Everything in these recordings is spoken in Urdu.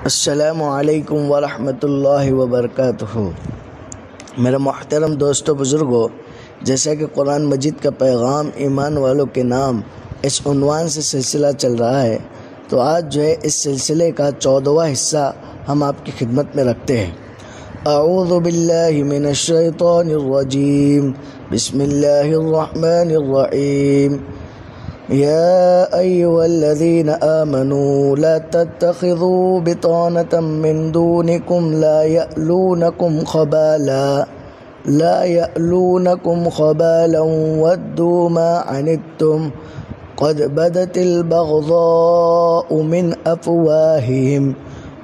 السلام علیکم ورحمۃ اللہ وبرکاتہ۔ میرے محترم دوستو بزرگوں، جیسا کہ قرآن مجید کا پیغام ایمان والوں کے نام اس عنوان سے سلسلہ چل رہا ہے، تو آج جو ہے اس سلسلے کا 14واں حصہ ہم آپ کی خدمت میں رکھتے ہیں۔ اعوذ باللہ من الشیطان الرجیم، بسم اللہ الرحمن الرحیم۔ یا ایہا الذین آمنوا لا تتخذوا بطانة من دونکم لا یألونکم خبالا ودوا ما عنتم قد بدت البغضاء من افواہہم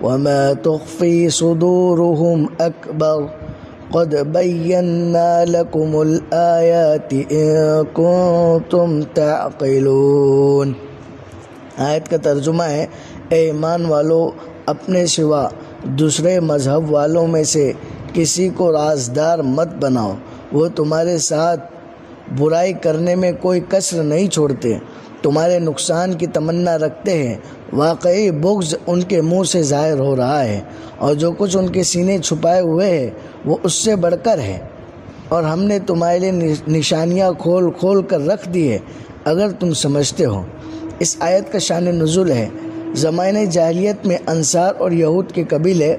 وما تخفی صدورہم اکبر قد بینا لکم الآیات ان کنتم تعقلون۔ آیت کا ترجمہ ہے، اے ایمان والو، اپنے سوا دوسرے مذہب والوں میں سے کسی کو رازدار مت بناؤ، وہ تمہارے ساتھ برائی کرنے میں کوئی کسر نہیں چھوڑتے، تمہارے نقصان کی تمنا رکھتے ہیں، واقعی بغض ان کے منہ سے ظاہر ہو رہا ہے، اور جو کچھ ان کے سینے چھپائے ہوئے ہیں وہ اس سے بڑھ کر ہے، اور ہم نے تمہارے لیے نشانیاں کھول کھول کر رکھ دی ہے اگر تم سمجھتے ہو۔ اس آیت کا شان نزول ہے، زمانہ جاہلیت میں انصار اور یہود کے قبیلے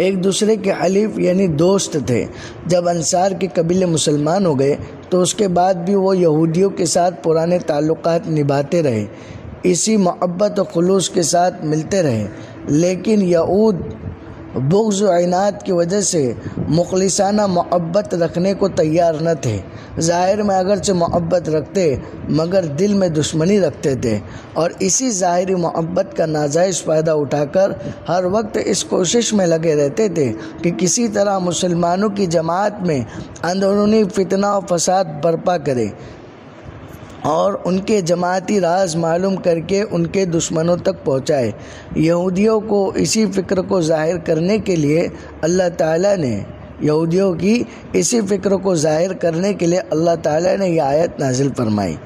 ایک دوسرے کے حلیف یعنی دوست تھے۔ جب انصار کے قبیلے مسلمان ہو گئے تو اس کے بعد بھی وہ یہودیوں کے ساتھ پرانے تعلقات نبھاتے رہے، اسی محبت و خلوص کے ساتھ ملتے رہے، لیکن یہود بغض و عناد کی وجہ سے مخلصانہ محبت رکھنے کو تیار نہ تھے۔ ظاہر میں اگرچہ محبت رکھتے مگر دل میں دشمنی رکھتے تھے، اور اسی ظاہری محبت کا ناجائز فائدہ اٹھا کر ہر وقت اس کوشش میں لگے رہتے تھے کہ کسی طرح مسلمانوں کی جماعت میں اندرونی فتنہ و فساد برپا کرے اور ان کے جماعتی راز معلوم کر کے ان کے دشمنوں تک پہنچائے۔ یہودیوں کو اسی فکر کو ظاہر کرنے کے لیے اللہ تعالیٰ نے اللہ تعالیٰ نے یہ آیت نازل فرمائی۔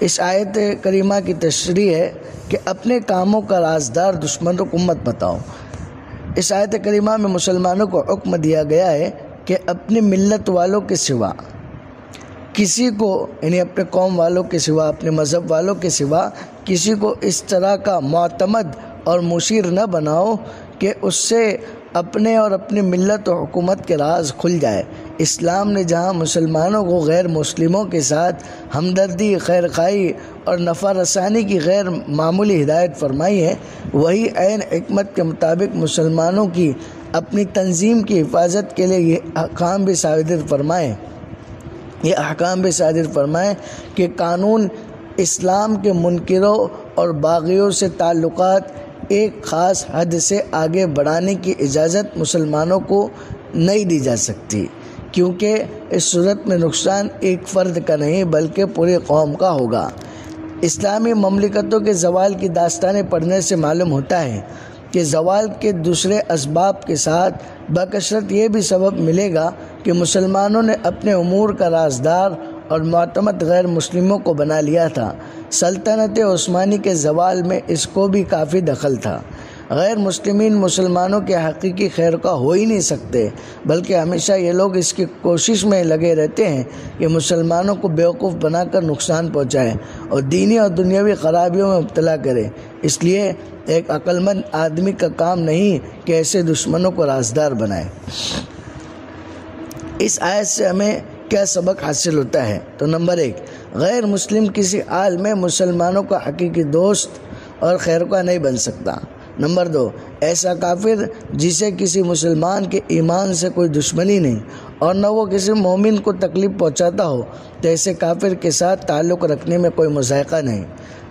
اس آیت کریمہ کی تشریح ہے کہ اپنے کاموں کا رازدار دشمنوں کو مت بتاؤ۔ اس آیت کریمہ میں مسلمانوں کو حکم دیا گیا ہے کہ اپنی ملت والوں کے سوا کسی کو، یعنی اپنے قوم والوں کے سوا، اپنے مذہب والوں کے سوا کسی کو اس طرح کا معتمد اور مشیر نہ بناؤ کہ اس سے اپنے اور اپنی ملت و حکومت کے راز کھل جائے۔ اسلام نے جہاں مسلمانوں کو غیر مسلموں کے ساتھ ہمدردی، خیر خواہی اور نفع رسانی کی غیر معمولی ہدایت فرمائی ہے، وہی عین حکمت کے مطابق مسلمانوں کی اپنی تنظیم کی حفاظت کے لیے یہ احکام بھی صادر فرمائے کہ قانون اسلام کے منکروں اور باغیوں سے تعلقات ایک خاص حد سے آگے بڑھانے کی اجازت مسلمانوں کو نہیں دی جا سکتی، کیونکہ اس صورت میں نقصان ایک فرد کا نہیں بلکہ پوری قوم کا ہوگا۔ اسلامی مملکتوں کے زوال کی داستانیں پڑھنے سے معلوم ہوتا ہے کہ زوال کے دوسرے اسباب کے ساتھ بکثرت یہ بھی سبب ملے گا کہ مسلمانوں نے اپنے امور کا رازدار اور معتمد غیر مسلموں کو بنا لیا تھا۔ سلطنت عثمانی کے زوال میں اس کو بھی کافی دخل تھا۔ غیر مسلمین مسلمانوں کے حقیقی خیر کا ہو ہی نہیں سکتے، بلکہ ہمیشہ یہ لوگ اس کی کوشش میں لگے رہتے ہیں کہ مسلمانوں کو بیوقوف بنا کر نقصان پہنچائے اور دینی اور دنیاوی خرابیوں میں مبتلا کرے۔ اس لیے ایک عقل مند آدمی کا کام نہیں کہ ایسے دشمنوں کو رازدار بنائے۔ اس آیت سے ہمیں کیا سبق حاصل ہوتا ہے؟ تو نمبر 1، غیر مسلم کسی حال میں مسلمانوں کا حقیقی دوست اور خیرخواہ نہیں بن سکتا۔ نمبر 2، ایسا کافر جسے کسی مسلمان کے ایمان سے کوئی دشمنی نہیں اور نہ وہ کسی مومن کو تکلیف پہنچاتا ہو، تو ایسے کافر کے ساتھ تعلق رکھنے میں کوئی مذائقہ نہیں۔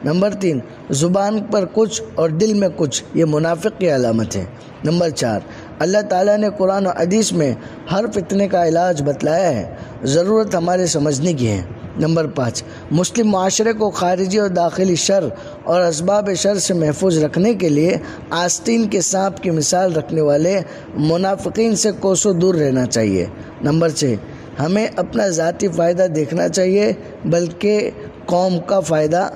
نمبر 3، زبان پر کچھ اور دل میں کچھ، یہ منافق کی علامت ہے۔ نمبر 4، اللہ تعالیٰ نے قرآن و حدیث میں ہر فتنے کا علاج بتلایا ہے، ضرورت ہمارے سمجھنے کی ہے۔ نمبر 5، مسلم معاشرے کو خارجی اور داخلی شر اور اسباب شر سے محفوظ رکھنے کے لیے آستین کے سانپ کی مثال رکھنے والے منافقین سے کوسوں دور رہنا چاہیے۔ نمبر 6، ہمیں اپنا ذاتی فائدہ دیکھنا چاہیے بلکہ قوم کا فائدہ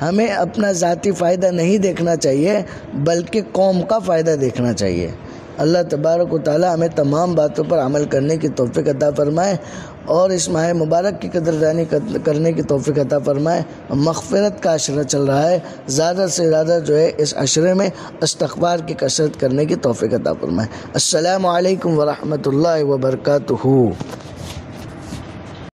ہمیں اپنا ذاتی فائدہ نہیں دیکھنا چاہیے بلکہ قوم کا فائدہ دیکھنا چاہیے۔ اللہ تبارک و تعالی ہمیں تمام باتوں پر عمل کرنے کی توفیق عطا فرمائے اور اس ماہ مبارک کی قدردانی کرنے کی توفیق عطا فرمائے۔ مغفرت کا عشرہ چل رہا ہے، زیادہ سے زیادہ جو ہے اس عشرے میں استغفار کی کثرت کرنے کی توفیق عطا فرمائے۔ السلام علیکم ورحمۃ اللہ وبرکاتہ۔